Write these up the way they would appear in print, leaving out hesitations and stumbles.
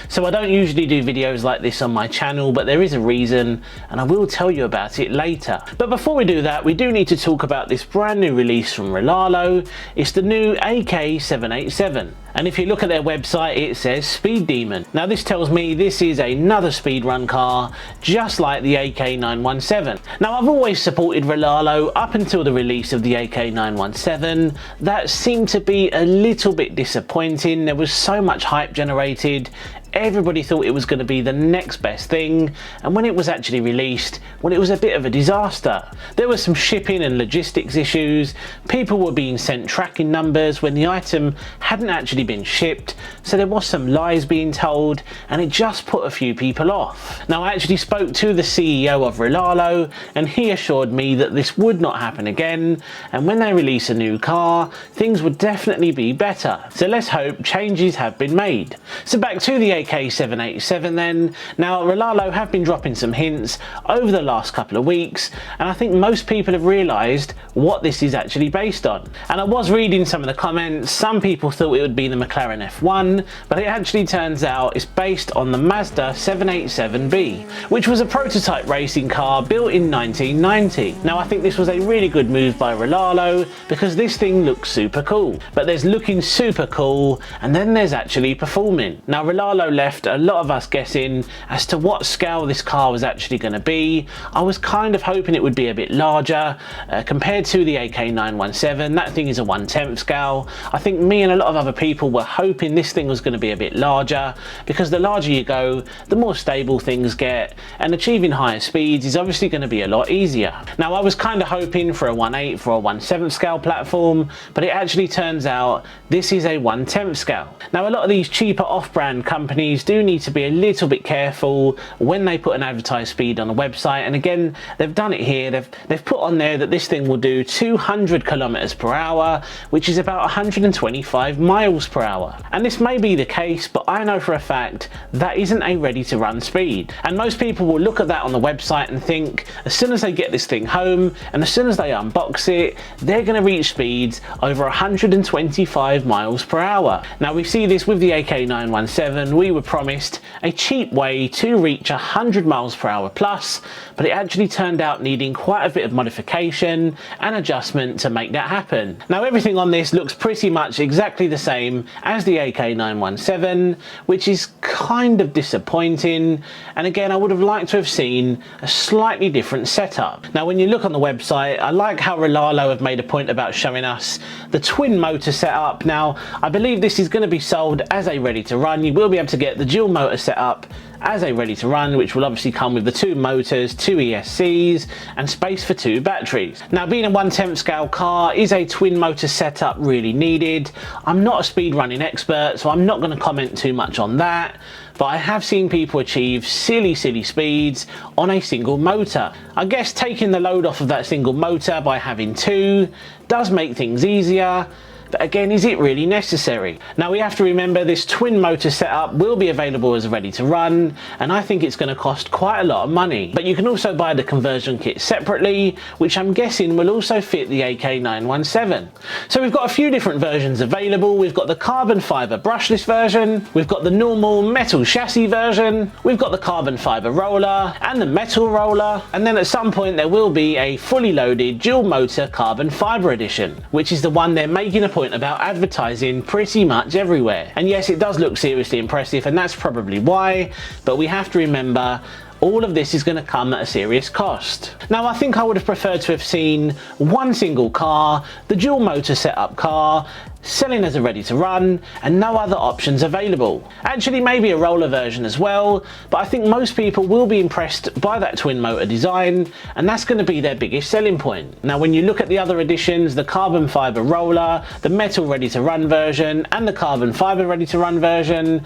So I don't usually do videos like this on my channel, but there is a reason, and I will tell you about it later. But before we do that, we do need to talk about this brand new release from RLAARLO. It's the new AK-787. And if you look at their website, it says Speed Demon. Now this tells me this is another speedrun car, just like the AK917. Now I've always supported RLAARLO up until the release of the AK917. That seemed to be a little bit disappointing. There was so much hype generated. Everybody thought it was going to be the next best thing, and when it was actually released, well, it was a bit of a disaster. There were some shipping and logistics issues. People were being sent tracking numbers when the item hadn't actually been shipped, so there was some lies being told, and it just put a few people off. Now I actually spoke to the CEO of RLAARLO, and he assured me that this would not happen again, and when they release a new car, things would definitely be better. So let's hope changes have been made. So back to the AK-787 then. Now RLAARLO have been dropping some hints over the last couple of weeks, and I think most people have realised what this is actually based on. And I was reading some of the comments. Some people thought it would be the McLaren F1, but it actually turns out it's based on the Mazda 787B, which was a prototype racing car built in 1990. Now I think this was a really good move by RLAARLO, because this thing looks super cool. But there's looking super cool, and then there's actually performing. Now RLAARLO left a lot of us guessing as to what scale this car was actually going to be. I was kind of hoping it would be a bit larger compared to the AK917. That thing is a 1/10 scale. I think me and a lot of other people were hoping this thing was going to be a bit larger, because the larger you go, the more stable things get, and achieving higher speeds is obviously going to be a lot easier. Now I was kind of hoping for a 1/8 or a 1/7 scale platform, but it actually turns out this is a 1/10 scale. Now a lot of these cheaper off-brand companies do need to be a little bit careful when they put an advertised speed on the website, and again they've done it here. They've put on there that this thing will do 200 kilometers per hour, which is about 125 miles per hour. And this may be the case, but I know for a fact that isn't a ready to run speed. And most people will look at that on the website and think as soon as they get this thing home and as soon as they unbox it, they're going to reach speeds over 125 miles per hour. Now we see this with the AK917. We were promised a cheap way to reach 100 miles per hour plus, but it actually turned out needing quite a bit of modification and adjustment to make that happen. Now everything on this looks pretty much exactly the same as the AK917, which is kind of disappointing, and again I would have liked to have seen a slightly different setup. Now when you look on the website, I like how RLAARLO have made a point about showing us the twin motor setup. Now I believe this is going to be sold as a ready to run. You will be able to get the dual motor setup as a ready to run, which will obviously come with the 2 motors, 2 ESCs, and space for 2 batteries. Now being a 1/10 scale car, is a twin motor setup really needed? I'm not a speed running expert, so I'm not going to comment too much on that, but I have seen people achieve silly speeds on a single motor. I guess taking the load off of that single motor by having 2 does make things easier, but again, is it really necessary? Now we have to remember this twin motor setup will be available as ready to run, and I think it's going to cost quite a lot of money. But you can also buy the conversion kit separately, which I'm guessing will also fit the AK917. So we've got a few different versions available. We've got the carbon fibre brushless version, we've got the normal metal chassis version, we've got the carbon fibre roller and the metal roller, and then at some point there will be a fully loaded dual motor carbon fibre edition, which is the one they're making a point about advertising pretty much everywhere. And yes, it does look seriously impressive, and that's probably why, but we have to remember all of this is going to come at a serious cost. Now I think I would have preferred to have seen one single car, the dual motor setup car, selling as a ready to run, and no other options available. Actually maybe a roller version as well, but I think most people will be impressed by that twin motor design, and that's going to be their biggest selling point. Now when you look at the other editions, the carbon fibre roller, the metal ready to run version, and the carbon fibre ready to run version,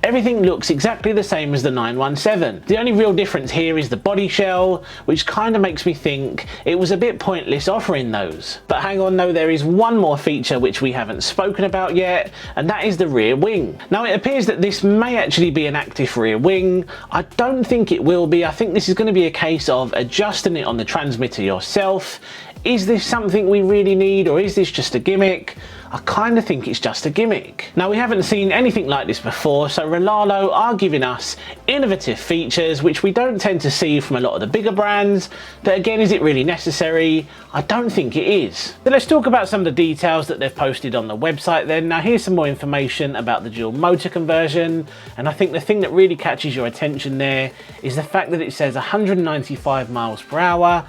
everything looks exactly the same as the 917. The only real difference here is the body shell, which kind of makes me think it was a bit pointless offering those. But hang on though, there is one more feature which we haven't spoken about yet, and that is the rear wing. Now it appears that this may actually be an active rear wing. I don't think it will be. I think this is going to be a case of adjusting it on the transmitter yourself. Is this something we really need, or is this just a gimmick? I kind of think it's just a gimmick. Now, we haven't seen anything like this before, so RLAARLO are giving us innovative features which we don't tend to see from a lot of the bigger brands. But again, is it really necessary? I don't think it is. So let's talk about some of the details that they've posted on the website then. Now, here's some more information about the dual motor conversion, and I think the thing that really catches your attention there is the fact that it says 195 miles per hour.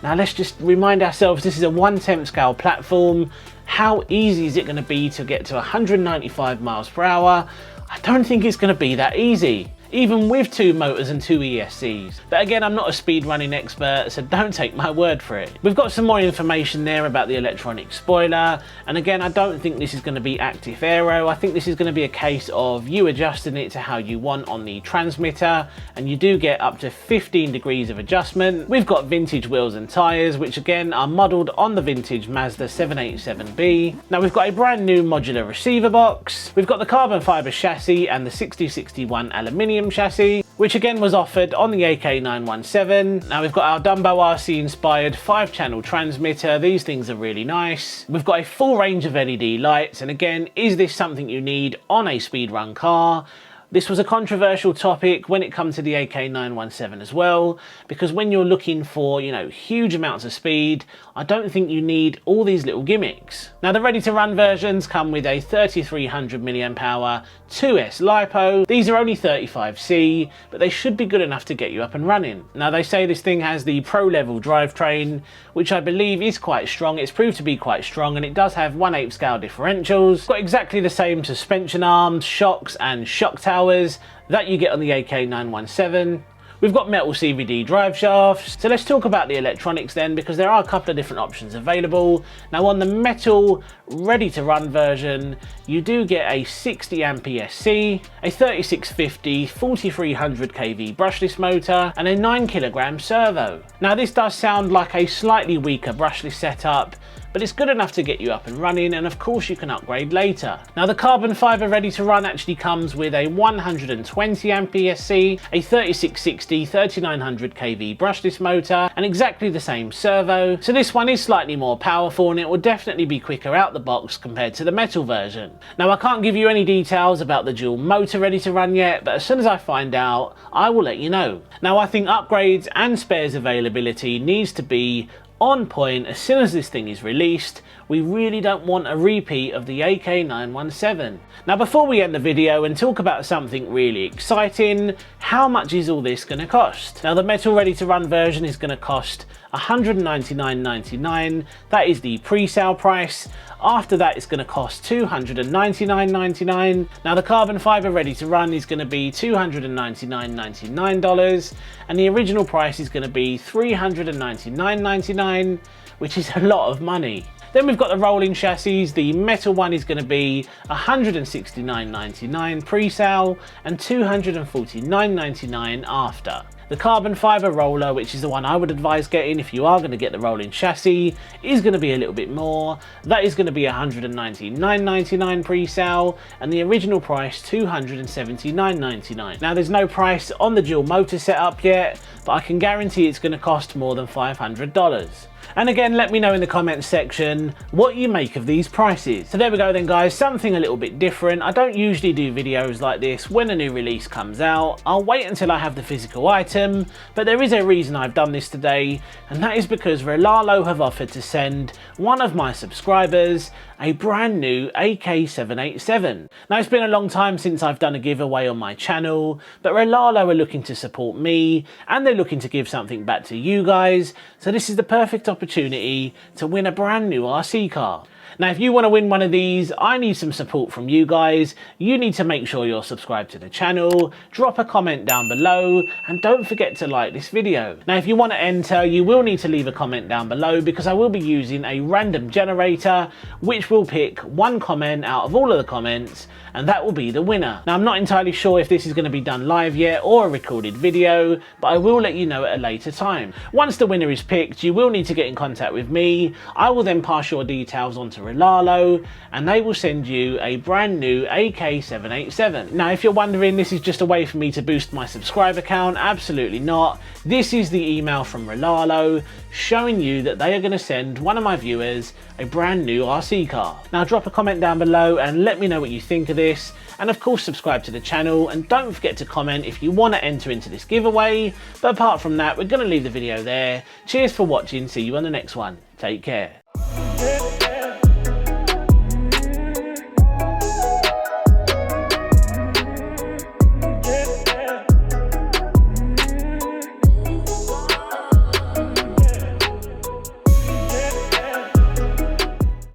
Now, let's just remind ourselves, this is a 1/10 scale platform. How easy is it going to be to get to 195 miles per hour? I don't think it's going to be that easy, even with 2 motors and 2 ESCs. But again, I'm not a speed running expert, so don't take my word for it. We've got some more information there about the electronic spoiler, and again, I don't think this is going to be active aero. I think this is going to be a case of you adjusting it to how you want on the transmitter, and you do get up to 15 degrees of adjustment. We've got vintage wheels and tyres, which again are modelled on the vintage Mazda 787B. Now, we've got a brand new modular receiver box. We've got the carbon fibre chassis and the 6061 aluminium chassis, which again was offered on the AK917. Now, we've got our Dumbo RC inspired 5-channel transmitter. These things are really nice. We've got a full range of LED lights, and again, is this something you need on a speedrun car? This was a controversial topic when it comes to the AK917 as well, because when you're looking for, you know, huge amounts of speed, I don't think you need all these little gimmicks. Now, the ready-to-run versions come with a 3300 mAh 2S LiPo. These are only 35C, but they should be good enough to get you up and running. Now, they say this thing has the pro-level drivetrain, which I believe is quite strong. It's proved to be quite strong, and it does have 1/8 scale differentials. Got exactly the same suspension arms, shocks, and shock towers that you get on the AK917. We've got metal CVD drive shafts. So let's talk about the electronics then, because there are a couple of different options available. Now, on the metal ready to run version, you do get a 60 amp ESC, a 3650 4300 kV brushless motor, and a 9 kilogram servo. Now, this does sound like a slightly weaker brushless setup, but it's good enough to get you up and running, and of course you can upgrade later. Now, the carbon fibre ready to run actually comes with a 120 amp ESC, a 3660 3900 kV brushless motor, and exactly the same servo. So this one is slightly more powerful, and it will definitely be quicker out the box compared to the metal version. Now, I can't give you any details about the dual motor ready to run yet, but as soon as I find out, I will let you know. Now, I think upgrades and spares availability needs to be on point as soon as this thing is released. We really don't want a repeat of the AK917. Now, before we end the video and talk about something really exciting, how much is all this going to cost? Now, the metal ready to run version is going to cost $199.99. That is the pre-sale price. After that, it's going to cost $299.99. Now, the carbon fibre ready to run is going to be $299.99, and the original price is going to be $399.99, which is a lot of money. Then we've got the rolling chassis. The metal one is going to be $169.99 pre-sale and $249.99 after. The carbon fibre roller, which is the one I would advise getting if you are going to get the rolling chassis, is going to be a little bit more. That is going to be $199.99 pre-sale, and the original price $279.99. Now, there's no price on the dual motor setup yet, but I can guarantee it's going to cost more than $500. And again, let me know in the comments section what you make of these prices. So there we go then, guys, something a little bit different. I don't usually do videos like this when a new release comes out. I'll wait until I have the physical item, but there is a reason I've done this today, and that is because RLAARLO have offered to send one of my subscribers a brand new AK-787. Now, it's been a long time since I've done a giveaway on my channel, but RLAARLO are looking to support me, and they're looking to give something back to you guys, so this is the perfect opportunity to win a brand new RC car. Now, if you want to win one of these, I need some support from you guys. You need to make sure you're subscribed to the channel, drop a comment down below, and don't forget to like this video. Now, if you want to enter, you will need to leave a comment down below, because I will be using a random generator, which will pick one comment out of all of the comments, and that will be the winner. Now, I'm not entirely sure if this is going to be done live yet or a recorded video, but I will let you know at a later time. Once the winner is picked, you will need to get in contact with me. I will then pass your details on to to RLAARLO and they will send you a brand new AK-787. Now, if you're wondering, this is just a way for me to boost my subscriber count, absolutely not. This is the email from RLAARLO showing you that they are going to send one of my viewers a brand new RC car. Now, drop a comment down below and let me know what you think of this. And of course, subscribe to the channel and don't forget to comment if you want to enter into this giveaway. But apart from that, we're going to leave the video there. Cheers for watching. See you on the next one. Take care.